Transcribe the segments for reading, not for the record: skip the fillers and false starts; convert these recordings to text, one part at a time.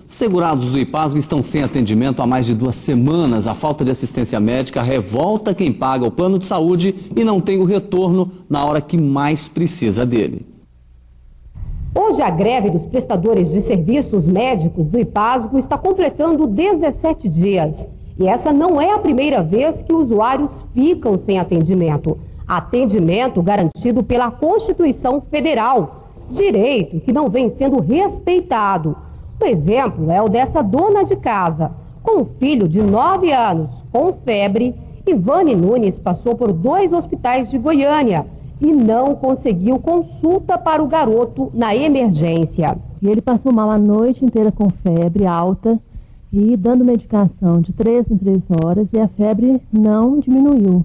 Segurados do IPASGO estão sem atendimento há mais de 2 semanas. A falta de assistência médica revolta quem paga o plano de saúde e não tem o retorno na hora que mais precisa dele. Hoje a greve dos prestadores de serviços médicos do IPASGO está completando 17 dias. E essa não é a primeira vez que usuários ficam sem atendimento. Atendimento garantido pela Constituição Federal, direito que não vem sendo respeitado. Um exemplo é o dessa dona de casa. Com um filho de 9 anos com febre, Ivane Nunes passou por 2 hospitais de Goiânia e não conseguiu consulta para o garoto na emergência. E ele passou mal a noite inteira com febre alta e dando medicação de 3 em 3 horas e a febre não diminuiu.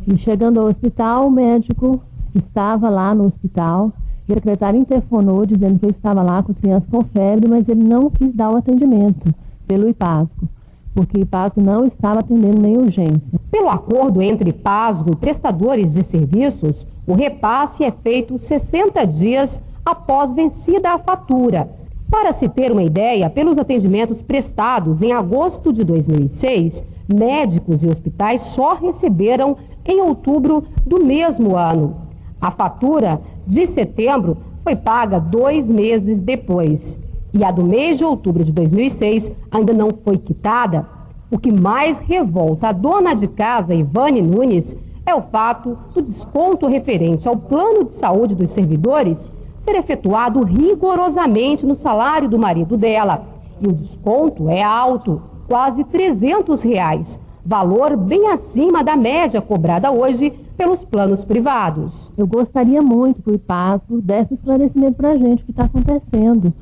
E chegando ao hospital, o médico estava lá no hospital e a secretária interfonou dizendo que ele estava lá com a criança com febre, mas ele não quis dar o atendimento pelo IPASGO, porque o IPASGO não estava atendendo nem urgência. Pelo acordo entre IPASGO e prestadores de serviços, o repasse é feito 60 dias após vencida a fatura. Para se ter uma ideia, pelos atendimentos prestados em agosto de 2006, médicos e hospitais só receberam em outubro do mesmo ano. A fatura de setembro foi paga 2 meses depois. E a do mês de outubro de 2006 ainda não foi quitada. O que mais revolta a dona de casa, Ivane Nunes, é o fato do desconto referente ao plano de saúde dos servidores ser efetuado rigorosamente no salário do marido dela. E o desconto é alto, quase R$300, valor bem acima da média cobrada hoje pelos planos privados. Eu gostaria muito que o IPASGO desse esclarecimento para a gente o que está acontecendo,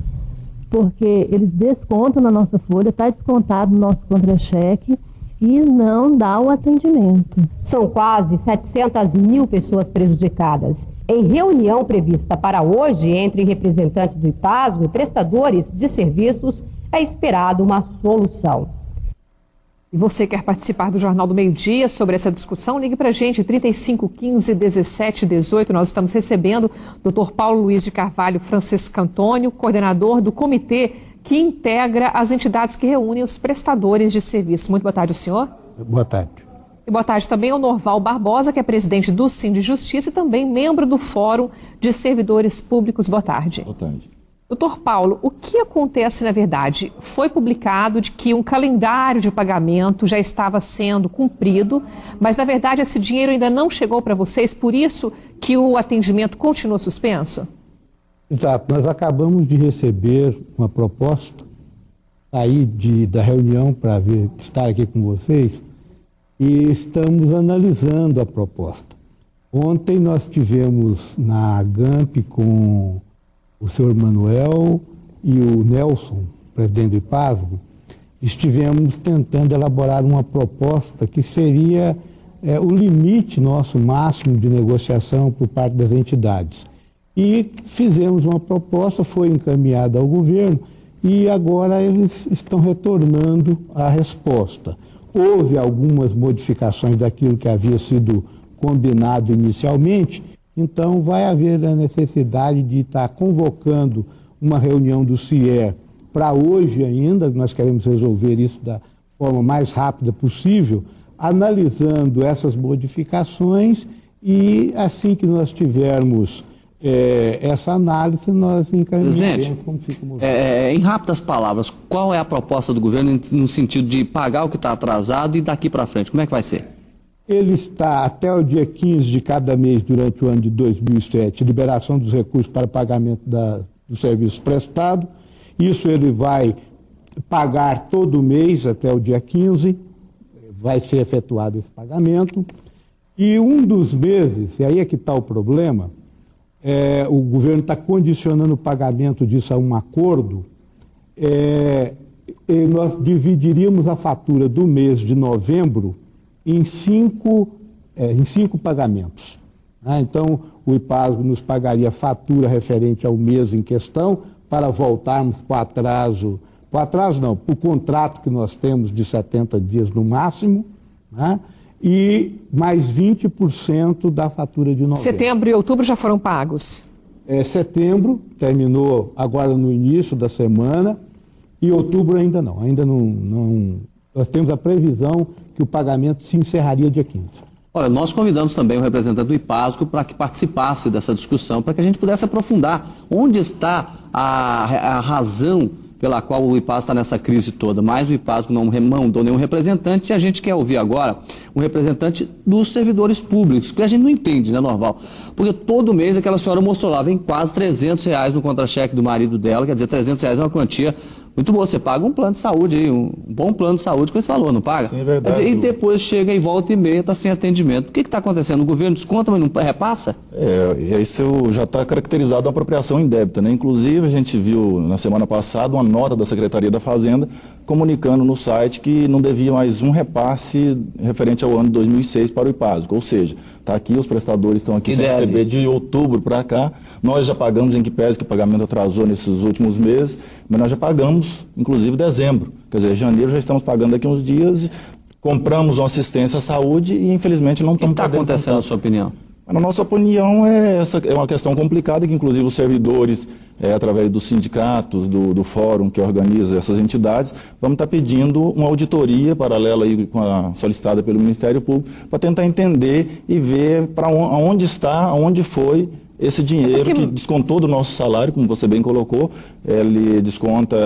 porque eles descontam na nossa folha, está descontado no nosso contra-cheque e não dá o atendimento. São quase 700 mil pessoas prejudicadas. Em reunião prevista para hoje entre representantes do IPASGO e prestadores de serviços, é esperada uma solução. E você quer participar do Jornal do Meio-Dia sobre essa discussão? Ligue para a gente, 3515-1718. Nós estamos recebendo o Dr. Paulo Luiz de Carvalho Francisco Antônio, coordenador do comitê que integra as entidades que reúnem os prestadores de serviço. Muito boa tarde, o senhor. Boa tarde. E boa tarde também ao Norval Barbosa, que é presidente do Sim de Justiça e também membro do Fórum de Servidores Públicos. Boa tarde. Boa tarde. Doutor Paulo, o que acontece na verdade? Foi publicado de que um calendário de pagamento já estava sendo cumprido, mas na verdade esse dinheiro ainda não chegou para vocês, por isso que o atendimento continua suspenso? Exato, nós acabamos de receber uma proposta aí da reunião para estar aqui com vocês e estamos analisando a proposta. Ontem nós tivemos na GAMP com o senhor Manuel e o Nelson, presidente do IPASGO, estivemos tentando elaborar uma proposta que seria o limite nosso máximo de negociação por parte das entidades. E fizemos uma proposta, foi encaminhada ao governo e agora eles estão retornando a resposta. Houve algumas modificações daquilo que havia sido combinado inicialmente, então vai haver a necessidade de estar convocando uma reunião do CIER para hoje ainda, nós queremos resolver isso da forma mais rápida possível, analisando essas modificações e assim que nós tivermos essa análise, nós encaminharemos como fica o movimento. Em rápidas palavras, qual é a proposta do governo no sentido de pagar o que está atrasado e daqui para frente? Como é que vai ser? Ele está até o dia 15 de cada mês durante o ano de 2007, liberação dos recursos para pagamento do serviço prestado. Isso ele vai pagar todo mês até o dia 15, vai ser efetuado esse pagamento. E um dos meses, e aí é que está o problema, o governo está condicionando o pagamento disso a um acordo, e nós dividiríamos a fatura do mês de novembro em cinco pagamentos. Então, o IPASGO nos pagaria a fatura referente ao mês em questão para voltarmos para o atraso, para o contrato que nós temos de 70 dias no máximo, e mais 20% da fatura de novembro. Setembro e outubro já foram pagos? Setembro terminou agora no início da semana E outubro ainda não. Nós temos a previsão que o pagamento se encerraria dia 15. Olha, nós convidamos também o representante do IPASGO para que participasse dessa discussão, para que a gente pudesse aprofundar onde está a razão pela qual o IPASGO está nessa crise toda. Mas o IPASGO não mandou nenhum representante e a gente quer ouvir agora um representante dos servidores públicos, que a gente não entende, né, Norval? Porque todo mês aquela senhora mostrou lá, vem quase R$300 no contra-cheque do marido dela, quer dizer, R$300 é uma quantia muito boa. Você paga um plano de saúde aí, um bom plano de saúde com esse valor, não paga? Sim, é verdade. Quer dizer, e depois chega e volta e meia, está sem atendimento. O que está acontecendo? O governo desconta, mas não repassa? Isso já está caracterizado a apropriação indébita, né? Inclusive, a gente viu na semana passada uma nota da Secretaria da Fazenda comunicando no site que não devia mais um repasse referente ao ano de 2006 para o IPASGO. Ou seja, está aqui, os prestadores estão aqui sem receber de outubro para cá. Nós já pagamos, em que pese que o pagamento atrasou nesses últimos meses, mas nós já pagamos, inclusive, dezembro. Quer dizer, janeiro já estamos pagando daqui uns dias, compramos uma assistência à saúde e, infelizmente, não estamos pagando. O que está acontecendo, na sua opinião? Na nossa opinião, é uma questão complicada que, inclusive, os servidores, através dos sindicatos, do fórum que organiza essas entidades, vamos estar pedindo uma auditoria paralela aí com a solicitada pelo Ministério Público para tentar entender e ver para onde está, aonde foi esse dinheiro que descontou do nosso salário, como você bem colocou. Ele desconta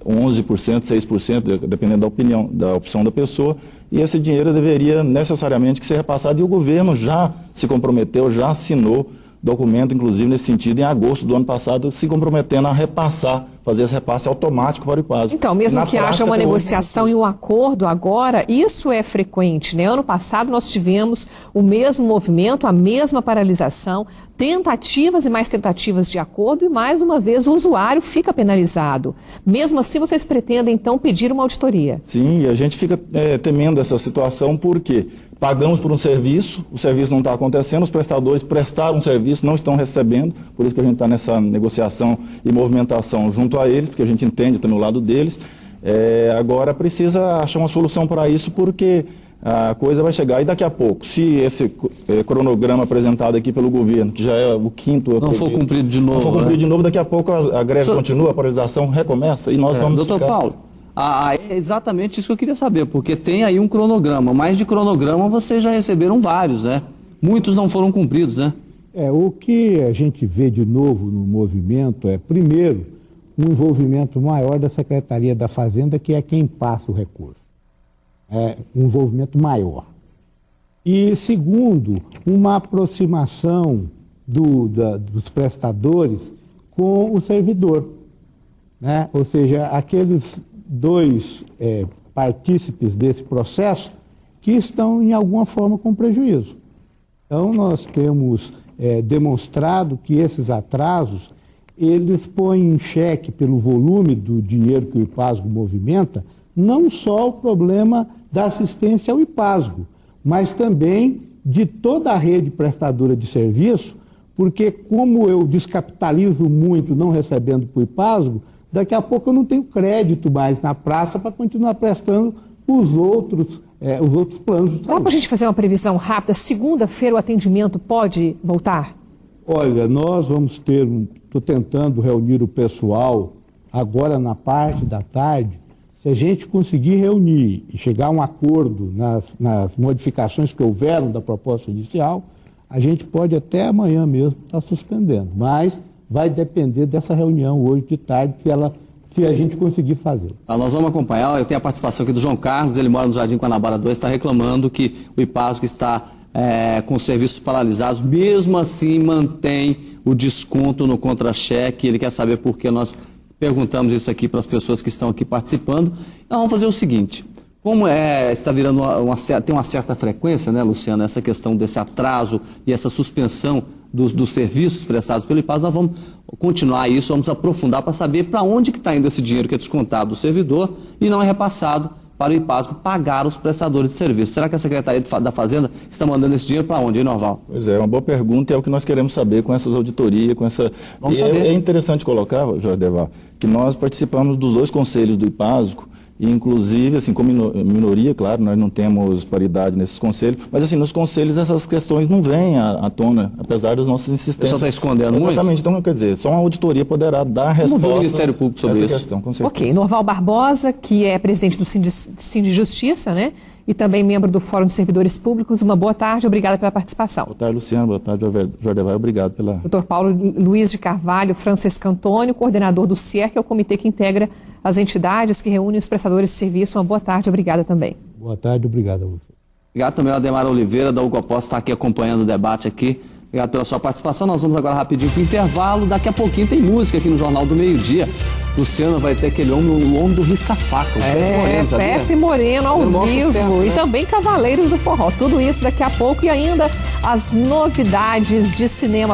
11%, 6%, dependendo da opção da pessoa, e esse dinheiro deveria necessariamente ser repassado, e o governo já se comprometeu, já assinou documento, inclusive nesse sentido, em agosto do ano passado, se comprometendo a repassar, fazer esse repasse automático para o IPASGO. Então, mesmo que haja uma negociação e um acordo agora, isso é frequente, né? Ano passado nós tivemos o mesmo movimento, a mesma paralisação, tentativas e mais tentativas de acordo, e mais uma vez o usuário fica penalizado. Mesmo assim, vocês pretendem então pedir uma auditoria? Sim, e a gente fica temendo essa situação porque pagamos por um serviço, o serviço não está acontecendo, os prestadores prestaram um serviço, não estão recebendo, por isso que a gente está nessa negociação e movimentação junto a eles, porque a gente entende também o lado deles. Agora precisa achar uma solução para isso, porque a coisa vai chegar, e daqui a pouco, se esse cronograma apresentado aqui pelo governo, que já é o quinto... Não for cumprido de novo, não for cumprido de novo, daqui a pouco a greve continua, a paralisação recomeça, e nós vamos Doutor Paulo, é exatamente isso que eu queria saber, porque tem aí um cronograma, mas de cronograma vocês já receberam vários, né? Muitos não foram cumpridos, né? O que a gente vê de novo no movimento primeiro, um envolvimento maior da Secretaria da Fazenda, que é quem passa o recurso. Um envolvimento maior. E segundo, uma aproximação dos prestadores com o servidor, né? Ou seja, aqueles dois partícipes desse processo que estão, em alguma forma, com prejuízo. Então, nós temos demonstrado que esses atrasos, eles põem em xeque, pelo volume do dinheiro que o IPASGO movimenta, não só o problema da assistência ao IPASGO, mas também de toda a rede prestadora de serviço, porque como eu descapitalizo muito não recebendo para o IPASGO, daqui a pouco eu não tenho crédito mais na praça para continuar prestando os outros planos de saúde. Dá para a gente fazer uma previsão rápida? Segunda-feira o atendimento pode voltar? Olha, nós vamos estou tentando reunir o pessoal agora na parte da tarde. Se a gente conseguir reunir e chegar a um acordo nas modificações que houveram da proposta inicial, a gente pode até amanhã mesmo estar suspendendo, mas vai depender dessa reunião hoje de tarde, se a gente conseguir fazer. Nós vamos acompanhar. Eu tenho a participação aqui do João Carlos, ele mora no Jardim Guanabara 2, está reclamando que o IPASGO está com os serviços paralisados, mesmo assim mantém o desconto no contra-cheque. Ele quer saber por que nós perguntamos isso aqui para as pessoas que estão aqui participando. Então, vamos fazer o seguinte, como está virando tem uma certa frequência, né, Luciano, essa questão desse atraso e essa suspensão dos serviços prestados pelo IPASGO, nós vamos continuar isso, vamos aprofundar para saber para onde que está indo esse dinheiro que é descontado do servidor e não é repassado para o IPASGO pagar os prestadores de serviço. Será que a Secretaria da Fazenda está mandando esse dinheiro para onde, hein, Norval? Pois é uma boa pergunta e é o que nós queremos saber com essas auditorias, com essa... Vamos saber. É interessante colocar, Jorge Devar, que nós participamos dos dois conselhos do IPASGO E, inclusive, assim, como minoria, claro, nós não temos paridade nesses conselhos, mas assim, nos conselhos essas questões não vêm à tona, apesar das nossas insistências. O pessoal está escondendo muito? Exatamente, então quer dizer, só uma auditoria poderá dar resposta. Vamos ver o Ministério Público sobre isso. Questão, com certeza. Ok, Norval Barbosa, que é presidente do Sindi Justiça, né? E também membro do Fórum de Servidores Públicos. Uma boa tarde, obrigada pela participação. Boa tarde, Luciano. Boa tarde, Jordeval. Obrigado pela... Dr. Paulo Luiz de Carvalho Francisco Antônio, coordenador do CIER, que é o comitê que integra as entidades que reúnem os prestadores de serviço. Uma boa tarde, obrigada também. Boa tarde, obrigado a você. Obrigado também ao Ademar Oliveira, da UCOPOS, que está aqui acompanhando o debate aqui. Obrigado pela sua participação. Nós vamos agora rapidinho para o intervalo. Daqui a pouquinho tem música aqui no Jornal do Meio-Dia. Luciano vai ter aquele homem, o homem do risca-faca. Pepe Moreno ao vivo. Sucesso, né? E também Cavaleiros do Forró. Tudo isso daqui a pouco e ainda as novidades de cinema.